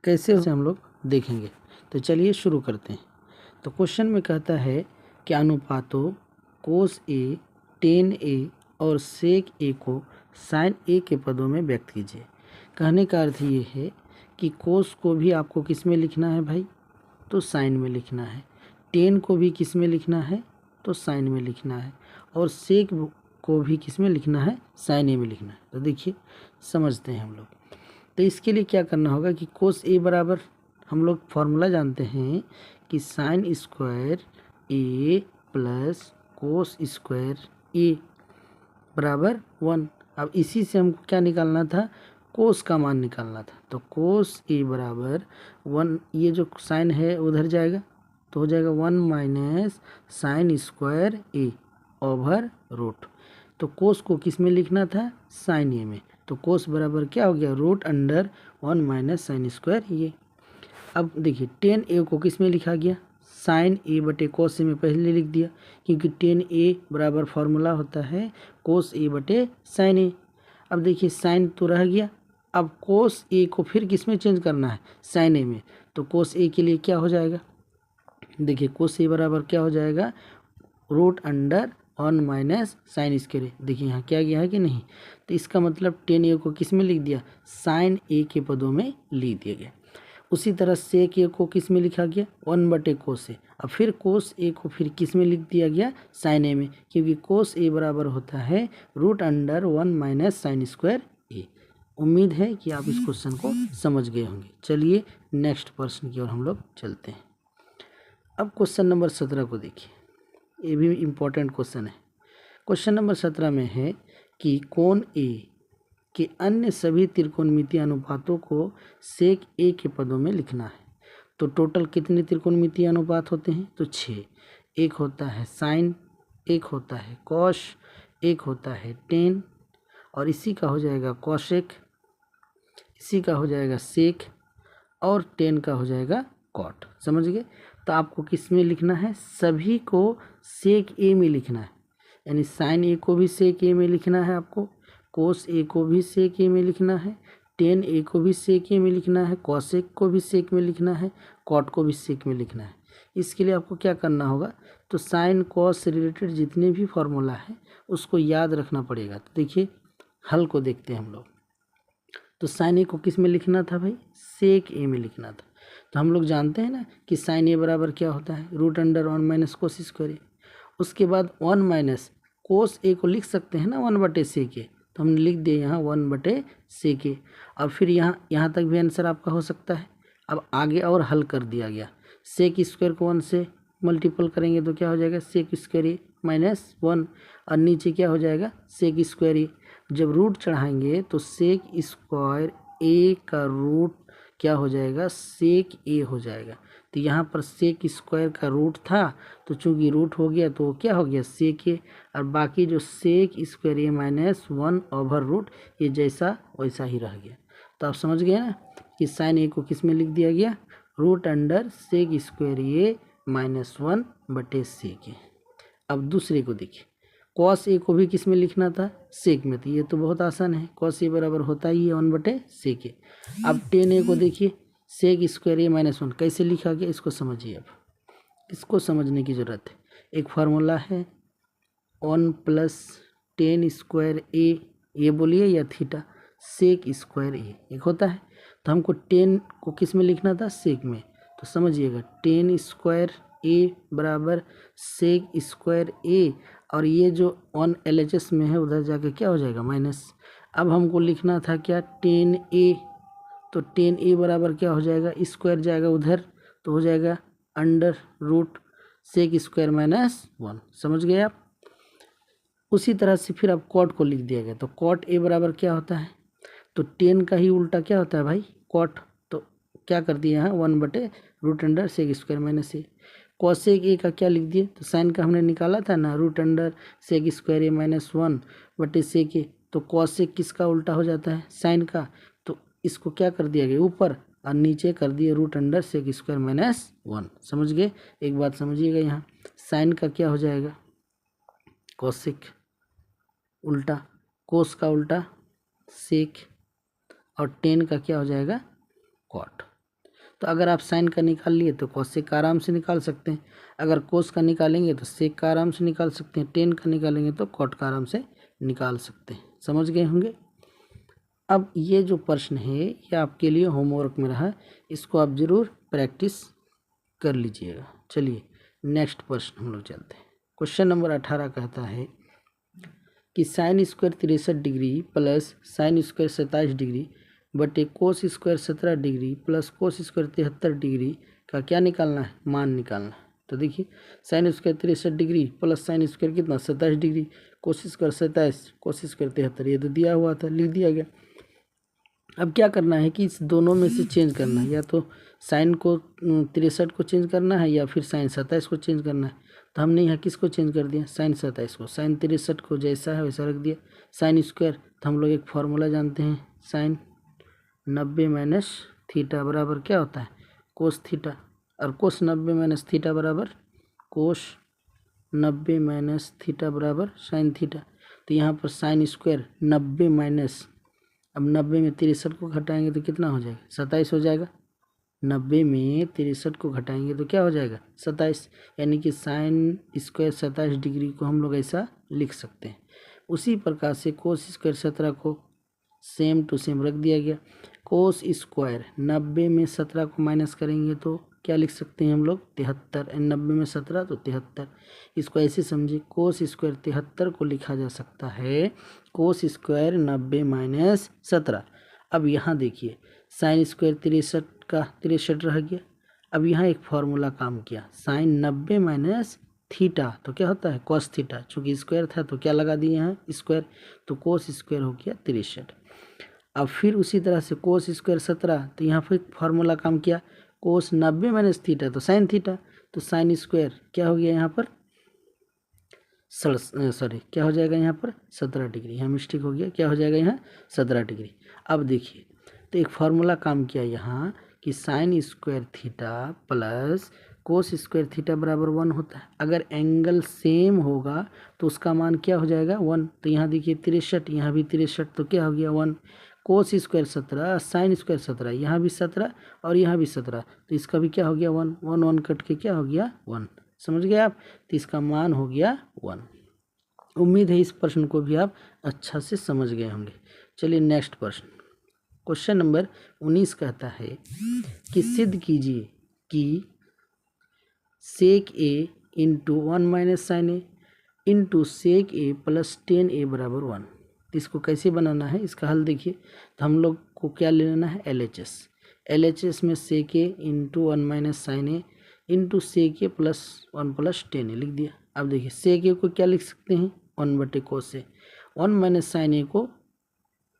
कैसे उसे हम लोग देखेंगे। तो चलिए शुरू करते हैं। तो क्वेश्चन में कहता है कि अनुपातों कोस ए, टेन ए और सेक ए को साइन ए के पदों में व्यक्त कीजिए। कहने का अर्थ ये है कि कोस को भी आपको किस में लिखना है भाई, तो साइन में लिखना है। टेन को भी किस में लिखना है, तो साइन में लिखना है। और सेक को भी किस में लिखना है, साइन ए में लिखना है। तो देखिए समझते हैं हम लोग। तो इसके लिए क्या करना होगा कि कोस ए बराबर हम लोग फॉर्मूला जानते हैं कि साइन स्क्वायर ए प्लस कोस स्क्वायर ए बराबर 1। अब इसी से हमको क्या निकालना था, कोस का मान निकालना था। तो कोस ए बराबर 1, ये जो साइन है उधर जाएगा तो हो जाएगा 1 माइनस साइन स्क्वायर ए ओवर रूट। तो कोस को किस में लिखना था, साइन ए में। तो कोस बराबर क्या हो गया, root under 1 minus sine square A. अब देखिए टेन ए को किस में लिखा गया, साइन ए बटे कोस ए में पहले लिख दिया, क्योंकि टेन ए बराबर फॉर्मूला होता है कोस ए बटे साइन ए। अब देखिए साइन तो रह गया, अब कोस ए को फिर किस में चेंज करना है, साइन ए में। तो कोस ए के लिए क्या हो जाएगा, देखिए कोस ए बराबर क्या हो जाएगा, root under 1 minus sine square. देखिए यहाँ क्या गया है कि नहीं। तो इसका मतलब टेन ए को किस में लिख दिया, साइन ए के पदों में लिख दिया गया। उसी तरह सेक ए को किस में लिखा गया, 1 बटे कोस ए। अब फिर कोस ए को फिर किस में लिख दिया गया, साइन ए में, क्योंकि कोस ए बराबर होता है root under 1 minus sine square A. उम्मीद है कि आप इस क्वेश्चन को समझ गए होंगे। चलिए नेक्स्ट प्रश्न की ओर हम लोग चलते हैं। अब क्वेश्चन नंबर 17 को देखिए, ये भी इम्पोर्टेंट क्वेश्चन है। क्वेश्चन नंबर 17 में है कि कोण ए के अन्य सभी त्रिकोणमितीय अनुपातों को सेक ए के पदों में लिखना है। तो टोटल कितने त्रिकोणमितीय अनुपात होते हैं, तो 6। एक होता है साइन, एक होता है कॉस, एक होता है टेन, और इसी का हो जाएगा कॉसेक, इसी का हो जाएगा सेक, और टेन का हो जाएगा कॉट। समझ गए। तो आपको किस में लिखना है, सभी को सेक ए में लिखना है। यानी साइन ए को भी सेक ए में लिखना है आपको, कोस ए को भी सेक ए में लिखना है, टेन ए को भी सेक ए में लिखना है, कॉसेक को भी सेक में लिखना है, कॉट को भी सेक में लिखना है। इसके लिए आपको क्या करना होगा, तो साइन कॉस से रिलेटेड जितने भी फॉर्मूला है उसको याद रखना पड़ेगा। तो देखिए हल को देखते हैं हम लोग। तो साइन ए को किस में लिखना था भाई, सेक ए में लिखना था। तो हम लोग जानते हैं ना कि साइन ए बराबर क्या होता है, root under 1 minus cos square A. उसके बाद 1 माइनस कोस ए को लिख सकते हैं ना 1 बटे सेक ए, तो हमने लिख दिया यहाँ 1 बटे सेक ए। अब फिर यहाँ तक भी आंसर आपका हो सकता है। अब आगे और हल कर दिया गया, सेक स्क्वायर को 1 से मल्टीपल करेंगे तो क्या हो जाएगा, सेक स्क्वायर ए माइनस 1, और नीचे क्या हो जाएगा, सेक स्क्वायर ए। जब रूट चढ़ाएंगे तो सेक स्क्वायर ए का रूट क्या हो जाएगा, सेक ए हो जाएगा। तो यहाँ पर सेक स्क्वायर का रूट था, तो चूंकि रूट हो गया तो क्या हो गया, सेक ए, और बाकी जो सेक स्क्वायर ए माइनस 1 ओवर रूट, ये जैसा वैसा ही रह गया। तो आप समझ गए ना कि साइन ए को किस में लिख दिया गया, रूट अंडर सेक स्क्वायर ए माइनस 1 बटे सेक ए। अब दूसरे को देखिए, कॉस ए को भी किस में लिखना था, सेक में। तो ये तो बहुत आसान है, कॉस ए बराबर होता ही है 1 बटे सेक ए। अब टेन ए को देखिए, सेक स्क्वायर ए माइनस 1 कैसे लिखा गया, इसको समझिए। अब इसको समझने की ज़रूरत है। एक फार्मूला है 1 प्लस टेन स्क्वायर ए, ये बोलिए या थीटा, सेक स्क्वायर ए एक होता है। तो हमको टेन को किस में लिखना था, सेक में। तो समझिएगा टेन स्क्वायर ए बराबर सेक स्क्वायर ए, और ये जो 1 LHS में है उधर जाके क्या हो जाएगा, माइनस। अब हमको लिखना था क्या, टेन ए। तो टेन ए बराबर क्या हो जाएगा, स्क्वायर जाएगा उधर तो हो जाएगा under root sec square minus 1। समझ गए आप। उसी तरह से फिर अब कॉट को लिख दिया गया। तो कॉट ए बराबर क्या होता है, तो टेन का ही उल्टा क्या होता है भाई, कॉट। तो क्या कर दिया यहाँ 1 बटे root under sec square minus A. Cosec A का क्या लिख दिए, तो साइन का हमने निकाला था ना, रूट अंडर सेक स्क्वायर ए माइनस 1 बटे सेक ए। तो कॉसेक किसका उल्टा हो जाता है, साइन का। तो इसको क्या कर दिया गया ऊपर, और नीचे कर दिए root under sec square minus 1। समझ गए। एक बात समझिएगा, यहाँ साइन का क्या हो जाएगा, कॉसेक उल्टा, कोस का उल्टा सेक, और टेन का क्या हो जाएगा, कॉट। तो अगर आप साइन का निकाल लिए तो कॉसेक का आराम से निकाल सकते हैं, अगर कोस का निकालेंगे तो सेक का आराम से निकाल सकते हैं, टेन का निकालेंगे तो कॉट का आराम से निकाल सकते हैं। समझ गए होंगे। अब ये जो प्रश्न है ये आपके लिए होमवर्क में रहा, इसको आप ज़रूर प्रैक्टिस कर लीजिएगा। चलिए नेक्स्ट प्रश्न हम लोग चलते हैं। क्वेश्चन नंबर 18 कहता है कि sine square 63 degree plus sine square 27 degree बटे cos square 17 degree plus cos square 73 degree का क्या निकालना है, मान निकालना है। तो देखिए sine square 63 degree plus sine square कितना 27 degree, cos square 27 cos square 73, ये तो दिया हुआ था, लिख दिया गया। अब क्या करना है कि इस दोनों में से चेंज करना है, या तो साइन को 63 को चेंज करना है या फिर साइन 27 को चेंज करना है। तो हमने यहाँ किसको चेंज कर दिया, साइन 27 को, साइन 63 को जैसा है वैसा रख दिया। साइन स्क्वायर तो हम लोग एक फार्मूला जानते हैं, साइन 90 माइनस थीटा बराबर क्या होता है, कोस थीटा, और कोस 90 माइनस थीटा बराबर कोस 90 माइनस थीटा बराबर साइन थीटा। तो यहाँ पर साइन स्क्वायर 90 माइनस, अब 90 में 63 को घटाएंगे तो कितना हो जाएगा, 27 हो जाएगा। 90 में 63 को घटाएंगे तो क्या हो जाएगा, 27, यानी कि साइन स्क्वायर 27 डिग्री को हम लोग ऐसा लिख सकते हैं। उसी प्रकार से कोस स्क्वायर 17 को सेम टू सेम रख दिया गया। कोस स्क्वायर 90 में 17 को माइनस करेंगे तो क्या लिख सकते हैं हम लोग, 73, 90 में 17 तो 73। इसको ऐसे समझिए, कोस स्क्वायर 73 को लिखा जा सकता है कोस स्क्वायर 90 माइनस 17। अब यहाँ देखिए साइन स्क्वायर 63 का 63 रह गया। अब यहाँ एक फार्मूला काम किया, साइन 90 माइनस थीटा तो क्या होता है कॉस थीटा, चूँकि स्क्वायर था तो क्या लगा दिए यहाँ स्क्वायर, तो कोस स्क्वायर हो गया 63। अब फिर उसी तरह से कोस स्क्वायर 17, तो यहाँ फिर फार्मूला काम किया, कोस 90 माइनस थीटा तो साइन थीटा, तो साइन स्क्वायर क्या हो गया यहाँ पर सॉरी क्या हो जाएगा यहाँ पर 17 डिग्री, यहाँ मिस्टेक हो गया, क्या हो जाएगा यहाँ 17 डिग्री। अब देखिए तो एक फार्मूला काम किया यहाँ कि sine square theta plus cos square theta बराबर 1 होता है। अगर एंगल सेम होगा तो उसका मान क्या हो जाएगा 1। तो यहाँ देखिए 63, यहाँ भी 63, तो क्या हो गया 1। कोस स्क्वायर 17 साइन स्क्वायर 17, यहाँ भी 17 और यहाँ भी 17, तो इसका भी क्या हो गया 1, 1 1 कट के क्या हो गया 1। समझ गए आप, तो इसका मान हो गया 1। उम्मीद है इस प्रश्न को भी आप अच्छा से समझ गए होंगे। चलिए नेक्स्ट प्रश्न, क्वेश्चन नंबर 19 कहता है कि सिद्ध कीजिए कि सेक ए इंटू 1 माइनस साइन ए इंटू सेक ए प्लस 10a बराबर 1। तो इसको कैसे बनाना है, इसका हल देखिए। तो हम लोग को क्या ले लेना है LHS, LHS में सेक ए इंटू 1 माइनस साइन ए इंटू सेक ए प्लस 1 प्लस 10a लिख दिया। अब देखिए सेक ए को क्या लिख सकते हैं 1 बटे कोस ए, 1 माइनस साइन ए को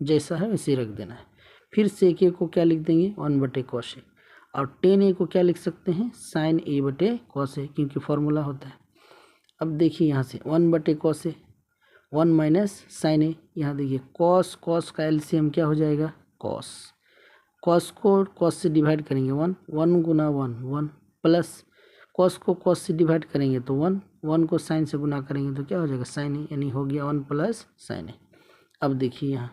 जैसा है वैसे रख देना है। फिर सेक ए को क्या लिख देंगे 1 बटे कॉस ए, और 10a को क्या लिख सकते हैं साइन ए बटे कॉस ए, क्योंकि फॉर्मूला होता है। अब देखिए यहाँ से 1 बटे कॉस ए, 1 माइनस साइन ए, यहाँ देखिए कॉस, कॉस का एलसीएम क्या हो जाएगा कॉस, कॉस को कॉस से डिवाइड करेंगे 1, 1 गुना 1 1, प्लस कॉस को कॉस से डिवाइड करेंगे तो 1, 1 को साइन से गुना करेंगे तो क्या हो जाएगा साइन ए, यानी हो गया 1 प्लस साइन ए। अब देखिए यहाँ,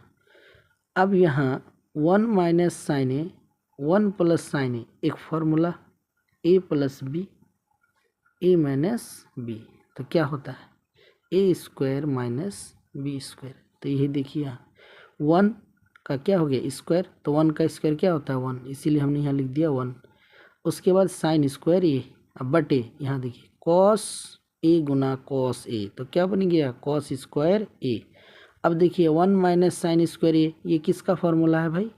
अब यहाँ 1 minus sine A 1 plus sine A, एक formula a plus B a minus B, तो क्या होता है A square minus B square. तो यही देखिए यहाँ 1 का क्या हो गया स्क्वायर, तो 1 का स्क्वायर क्या होता है 1, इसीलिए हमने यहाँ लिख दिया 1। उसके बाद साइन स्क्वायर ए, अब बटे यहाँ देखिए cos A Guna cos A, तो क्या बन गया कॉस स्क्वायर ए। अब देखिए 1 माइनस साइन स्क्वायर ए, ये किसका फार्मूला है भाई,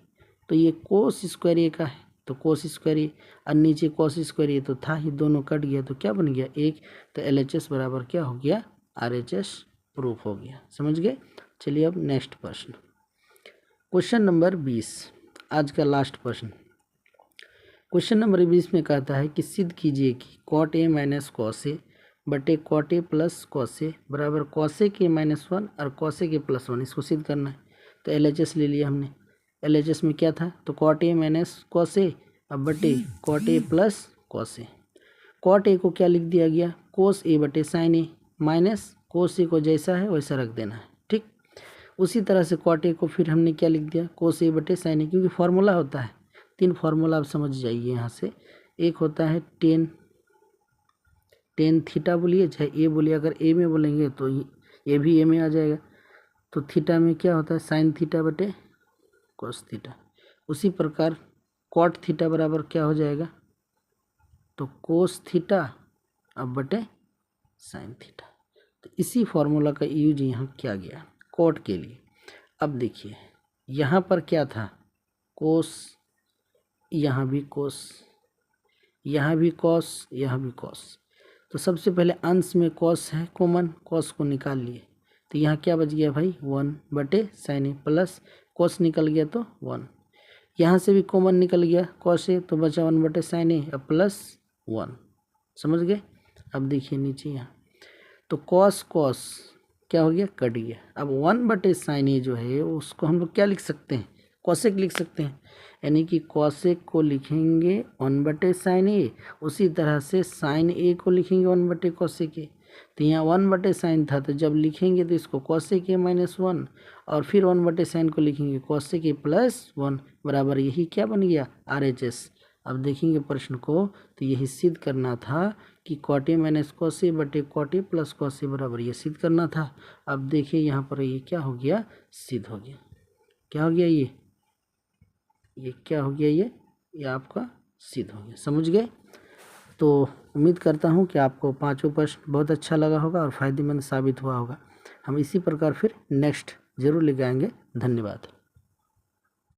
तो ये कोस स्क्वायर ए का है, तो कोस स्क्वायर ए, और नीचे कॉस स्क्वायर ए तो था ही, दोनों कट गया तो क्या बन गया 1। तो LHS बराबर क्या हो गया RHS प्रूफ हो गया। समझ गए। चलिए अब नेक्स्ट प्रश्न, क्वेश्चन नंबर 20, आज का लास्ट प्रश्न। क्वेश्चन नंबर 20 में कहता है कि सिद्ध कीजिए कि कॉट ए माइनस कॉस ए बटे कॉट ए प्लस कॉस ए बराबर कॉस ए के माइनस 1 और कॉस ए के प्लस 1, इसको सिद्ध करना है। तो LHS ले लिया हमने, LHS में क्या था तो cot A minus cos A, अब बटे cot A plus cos A. Cot A को क्या लिख दिया गया कोस ए बटे साइन ए, माइनस कोस ए को जैसा है वैसा रख देना है, ठीक। उसी तरह से कॉट ए को फिर हमने क्या लिख दिया कोस ए बटे साइन ए, क्योंकि फार्मूला होता है। तीन फार्मूला आप समझ जाइए यहाँ से। एक होता है टेन थीटा बोलिए चाहे ए बोलिए, अगर ए में बोलेंगे तो ये भी ए में आ जाएगा। तो थीटा में क्या होता है साइन थीटा बटे कोस थीटा। उसी प्रकार कॉट थीटा बराबर क्या हो जाएगा, तो कोस थीटा अब बटे साइन थीटा। तो इसी फार्मूला का यूज यहाँ किया गया कॉट के लिए। अब देखिए यहाँ पर क्या था, कोस, यहाँ भी कोस, यहाँ भी कॉस, यहाँ भी कॉस। तो सबसे पहले अंश में कॉस है कॉमन, कॉस को निकाल लिए तो यहाँ क्या बच गया भाई 1 बटे साइन ए, प्लस कॉस निकल गया तो 1, यहाँ से भी कॉमन निकल गया कॉस ए तो बचा 1 बटे साइन ए अब प्लस 1। समझ गए। अब देखिए नीचे यहाँ तो कॉस कॉस क्या हो गया कट गया। अब 1 बटे साइन ए जो है उसको हम लोग क्या लिख सकते हैं, कॉसेक लिख सकते हैं, यानी कि कॉसेक को लिखेंगे 1 बटे साइन ए, उसी तरह से साइन ए को लिखेंगे 1 बटे कॉसेक ए। तो यहाँ 1 बटे साइन था तो जब लिखेंगे तो इसको कॉसेक ए माइनस 1 और फिर 1 बटे साइन को लिखेंगे कॉसेक ए प्लस 1 बराबर यही क्या बन गया RHS। अब देखेंगे प्रश्न को तो यही सिद्ध करना था कि कॉट ए माइनस कॉस ए बटे कॉट ए प्लस कॉस ए बराबर ये सिद्ध करना था। अब देखिए यहाँ पर ये क्या हो गया, सिद्ध हो गया। क्या हो गया ये क्या हो गया, ये आपका सिद्ध हो गया। समझ गए। तो उम्मीद करता हूँ कि आपको पांचों प्रश्न बहुत अच्छा लगा होगा और फ़ायदेमंद साबित हुआ होगा। हम इसी प्रकार फिर नेक्स्ट जरूर लेके आएंगे। धन्यवाद।